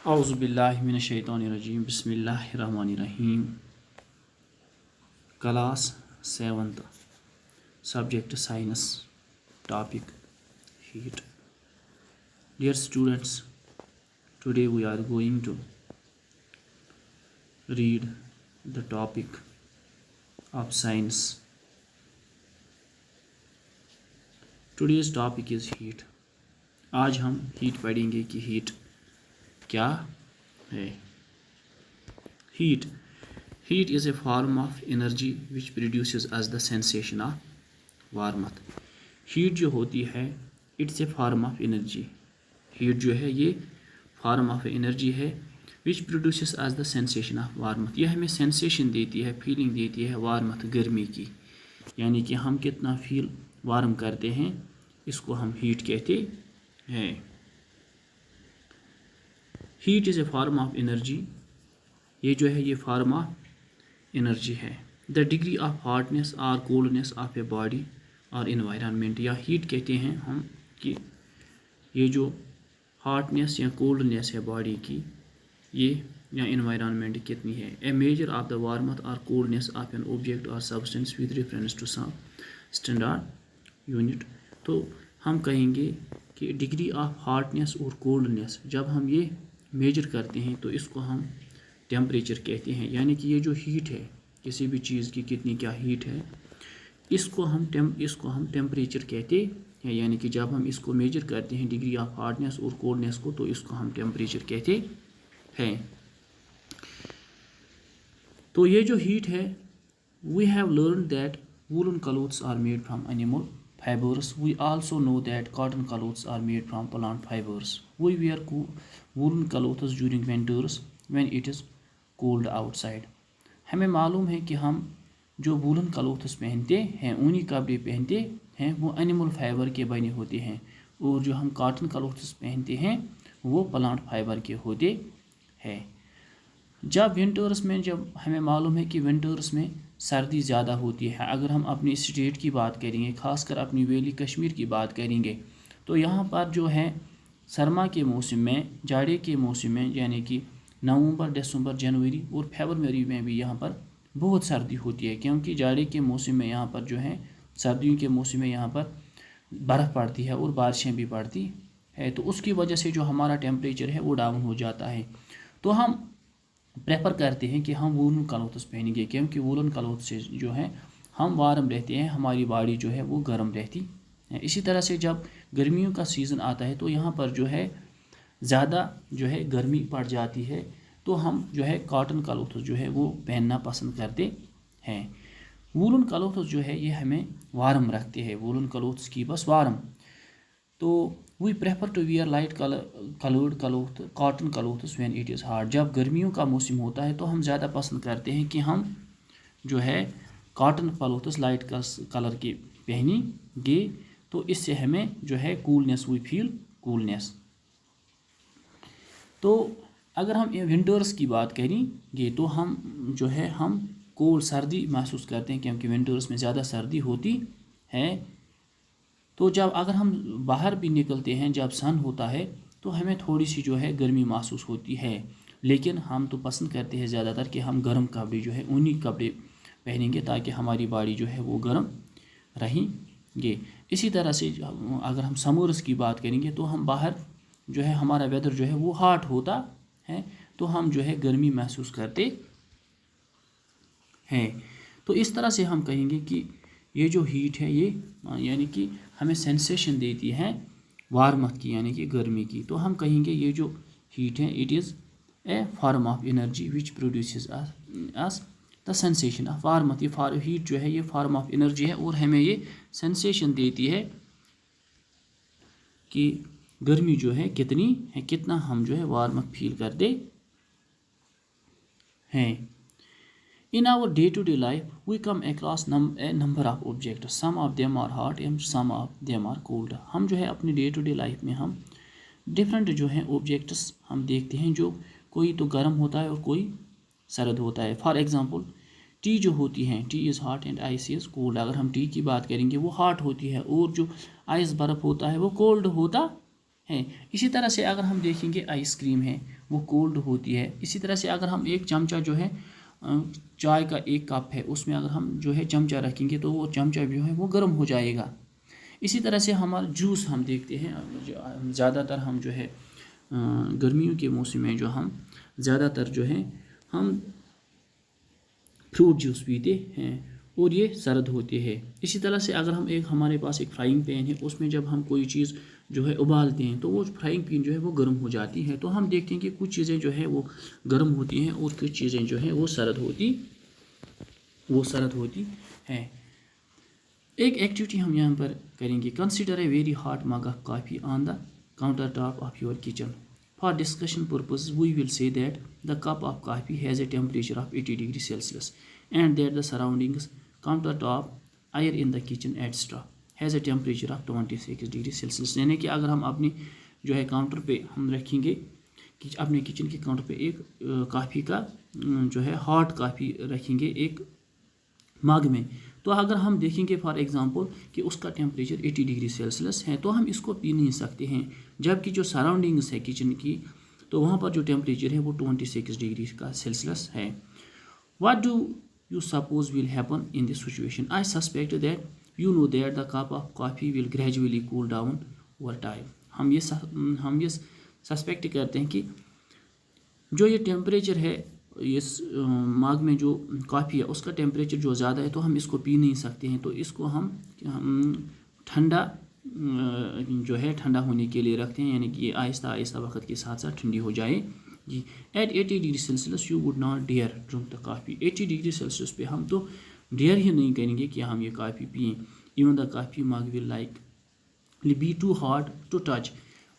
اعوذ باللہ من الشیطان الرجیم بسم اللہ الرحمن الرحیم class 7th subject science topic heat. Dear students, today we are going to read the topic of science. Today's topic is heat. آج ہم heat پڑھیں گے کہ heat کیا ہے. Heat is a form of energy which produces as the sensation of warmth. Heat جو ہوتی ہے it's a form of energy. Heat جو ہے یہ form of energy ہے which produces as the sensation of warmth. یہ ہمیں sensation دیتی ہے, feeling دیتی ہے warmth گرمی کی, یعنی کہ ہم کتنا feel warm کرتے ہیں اس کو ہم heat کہتے ہیں. Heat is a form of energy. یہ جو ہے یہ form of energy ہے. The degree of hotness or coldness of a body or environment, یا heat کہتے ہیں ہم کہ یہ جو hotness یا coldness ہے باڈی کی یہ یا environment کتنی ہے. A measure of the warmth or coldness of an object or substance with reference to some standard unit. تو ہم کہیں گے کہ ڈگری آف ہارٹنس اور کولڈنس جب ہم یہ میجر کرتے ہیں تو اس کو ہم ٹیمپریچر کہتے ہیں. یعنی کہ یہ جو ہیٹ ہے کسی بھی چیز کی کتنی کیا ہیٹ ہے اس کو ہم ٹیمپریچر کہتے ہیں. یعنی کہ جب ہم اس کو میجر کرتے ہیں ڈگری آف ہارڈنس اور کولڈنس کو تو اس کو ہم ٹیمپریچر کہتے ہیں. تو یہ جو ہیٹ ہے we have learned that woolen clothes are made from animal fibers. We also know that cotton clothes are made from plant fibers. We wear woolen clothes during winters when it is cold outside. ہمیں معلوم ہے کہ ہم جو woolen clothes پہنتے ہیں اونی کپڑے پہنتے ہیں وہ animal fiber کے بنے ہوتے ہیں, اور جو ہم cotton clothes پہنتے ہیں وہ plant fiber کے ہوتے ہیں. جب ونٹرس میں جب ہمیں معلوم ہے کہ ونٹرس میں سردی زیادہ ہوتی ہے, اگر ہم اپنی اسٹیٹ کی بات کریں گے خاص کر اپنی ویلی کشمیر کی بات کریں گے تو یہاں پر جو ہے سرما کے موسم میں جاڑے کے موسم میں یعنی کہ نومبر دسمبر جنوری اور فروری میں بھی یہاں پر بہت سردی ہوتی ہے, کیونکہ جاڑے کے موسم میں یہاں پر جو ہے سردیوں کے موسم میں یہاں پر برف پڑتی ہے اور بارشیں بھی پڑتی ہے, تو اس کی وجہ سے جو ہمارا ٹیمپریچر ہے وہ ڈاؤن ہو جاتا ہے. تو ہم پریفر کرتے ہیں کہ ہم وولن کلوتھس پہنیں گے کیونکہ وولن کلوتھ سے جو ہے ہم وارم رہتے ہیں, ہماری باڈی جو ہے وہ گرم رہتی ہے. اسی طرح سے جب گرمیوں کا سیزن آتا ہے تو یہاں پر جو ہے زیادہ جو ہے گرمی پڑ جاتی ہے تو ہم جو ہے کاٹن کلوتھس جو ہے وہ پہننا پسند کرتے ہیں. وولن کلوتھس جو ہے یہ ہمیں وارم رکھتے ہیں, وولن کلوتھس کی بس وارم. تو we prefer to wear light colored cloth cotton clothes when it is hot. جب گرمیوں کا موسم ہوتا ہے تو ہم زیادہ پسند کرتے ہیں کہ ہم جو ہے کاٹن کلوتھس لائٹ کلر کے پہنیں گے, تو اس سے ہمیں جو ہے کولنس وی فیل کولنس. تو اگر ہم ونٹرس کی بات کریں گے تو ہم جو ہے ہم کولڈ سردی محسوس کرتے ہیں کیونکہ ونٹرس میں زیادہ سردی ہوتی ہے. تو جب اگر ہم باہر بھی نکلتے ہیں جب سن ہوتا ہے تو ہمیں تھوڑی سی جو ہے گرمی محسوس ہوتی ہے, لیکن ہم تو پسند کرتے ہیں زیادہ تر کہ ہم گرم کپڑے جو ہے اونی کپڑے پہنیں گے تاکہ ہماری باڈی جو ہے وہ گرم رہیں گے. اسی طرح سے اگر ہم سمرس کی بات کریں گے تو ہم باہر جو ہے ہمارا ویدر جو ہے وہ ہاٹ ہوتا ہے تو ہم جو ہے گرمی محسوس کرتے ہیں. تو اس طرح سے ہم کہیں گے کہ یہ جو ہیٹ ہے یہ یعنی کہ ہمیں سینسیشن دیتی ہے وارمتھ کی یعنی کہ گرمی کی. تو ہم کہیں گے یہ جو ہیٹ ہے it is a form of energy which produces اس دا سینسیشن آف وارمتھ. یہ ہیٹ جو ہے یہ فارم آف انرجی ہے اور ہمیں یہ سینسیشن دیتی ہے کہ گرمی جو ہے کتنی ہے, کتنا ہم جو ہے وارمتھ فیل کرتے ہیں. In our day-to-day life, we come across a number of objects. Some of them are hot and some of them are cold. ہم جو ہے اپنی ڈے ٹو ڈے لائف میں ہم ڈفرینٹ جو ہیں آبجیکٹس ہم دیکھتے ہیں جو کوئی تو گرم ہوتا ہے اور کوئی سرد ہوتا ہے. فار ایگزامپل ٹی جو ہوتی ہیں tea is hot and ice is cold. اگر ہم ٹی کی بات کریں گے وہ ہاٹ ہوتی ہے اور جو آئس برف ہوتا ہے وہ کولڈ ہوتا ہیں. اسی طرح سے اگر ہم دیکھیں گے آئس کریم ہے وہ کولڈ ہوتی ہے. اسی طرح سے اگر ہم ایک چمچہ جو ہے چائے کا ایک کپ ہے اس میں اگر ہم جو ہے چمچہ رکھیں گے تو وہ چمچہ جو ہے وہ گرم ہو جائے گا. اسی طرح سے ہمارا جوس ہم دیکھتے ہیں زیادہ تر ہم جو ہے گرمیوں کے موسم میں جو ہم زیادہ تر جو ہے ہم فروٹ جوس پیتے ہیں اور یہ سرد ہوتے ہیں. اسی طرح سے اگر ہم ہمارے پاس ایک فرائنگ پین ہے اس میں جب ہم کوئی چیز جو ہے ابالتے ہیں تو وہ فرائنگ پین جو ہے وہ گرم ہو جاتی ہے. تو ہم دیکھتے ہیں کہ کچھ چیزیں جو ہے وہ گرم ہوتی ہیں اور کچھ چیزیں جو ہیں وہ سرد ہوتی ہیں. ایک ایکٹیویٹی ہم یہاں پر کریں گے. Consider a very hot mug of coffee on the countertop of your kitchen. For discussion purposes, we will say that the cup of coffee has a temperature of 80 degrees Celsius and that the surroundings, countertop, air in the kitchen, etc. has a temperature of 26 degrees Celsius. یعنی کہ اگر ہم اپنی جو ہے counter پہ ہم رکھیں گے اپنے کچن کے کاؤنٹر پہ ایک کافی کا جو ہے ہاٹ کافی رکھیں گے ایک مگ میں تو اگر ہم دیکھیں گے فار ایگزامپل کہ اس کا ٹیمپریچر 80 ڈگری سیلسیس ہے تو ہم اس کو پی نہیں سکتے ہیں. جبکہ جو سراؤنڈنگس ہے کچن کی تو وہاں پر جو ٹیمپریچر ہے وہ 26 ڈگری کا سیلسیس ہے. What do you suppose will happen in this situation? I suspect that you know that the cup of coffee will gradually cool down over time. ہم یہ سسپیکٹ کرتے ہیں کہ جو یہ ٹیمپریچر ہے اس مگ میں جو کافی ہے اس کا ٹیمپریچر جو زیادہ ہے تو ہم اس کو پی نہیں سکتے ہیں. تو اس کو ہم ٹھنڈا جو ہے ٹھنڈا ہونے کے لیے رکھتے ہیں یعنی کہ یہ آہستہ آہستہ وقت کے ساتھ ساتھ ٹھنڈی ہو جائے گی. At 80 degree Celsius you would not dare drink the coffee. 80 degree Celsius پہ ہم تو ڈیئر ہی نہیں کریں گے کہ ہم یہ کافی پئیں. Even the coffee mug will like be too hot to touch.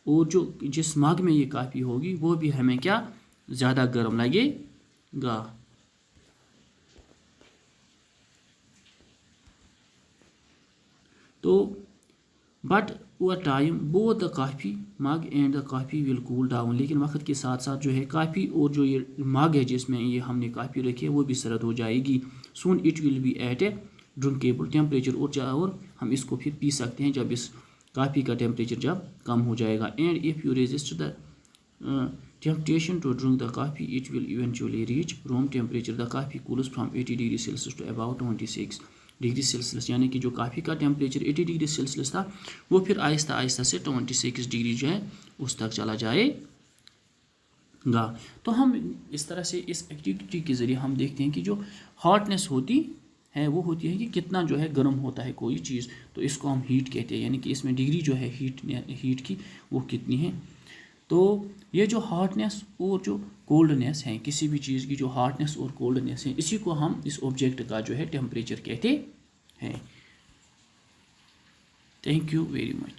اور جو جس مگ میں یہ کافی ہوگی وہ بھی ہمیں کیا زیادہ گرم لگے گا. تو but over time both the coffee mug and the coffee will cool down. لیکن وقت کے ساتھ ساتھ جو ہے کافی اور جو یہ مگ ہے جس میں یہ ہم نے کافی رکھی ہے وہ بھی سرد ہو جائے گی. Soon it will be at a drinkable temperature. اور ہم اس کو پھر پی سکتے ہیں جب اس کافی کا ٹیمپریچر جب کم ہو جائے گا. And if you resist the temptation to drink the coffee, it will eventually reach room temperature. The coffee cools from 80 degrees Celsius to about 26 degree Celsius. یعنی کہ جو کافی کا ٹیمپریچر 80 ڈگری سیلسیس تھا وہ پھر آہستہ آہستہ سے 26 ڈگری جو ہے اس تک چلا جائے گا. تو ہم اس طرح سے اس ایکٹیویٹی کے ذریعے ہم دیکھتے ہیں کہ جو ہاٹنس ہوتی ہے وہ ہوتی ہے کہ کتنا جو ہے گرم ہوتا ہے کوئی چیز تو اس کو ہم ہیٹ کہتے ہیں. یعنی کہ اس میں ڈگری جو ہے ہیٹ کی وہ کتنی ہے. تو یہ جو ہاٹنس اور جو کولڈنس ہے کسی بھی چیز کی جو ہاٹنس اور کولڈنس ہے اسی کو ہم اس آبجیکٹ کا جو ہے ٹیمپریچر کہتے ہیں. Thank you very much.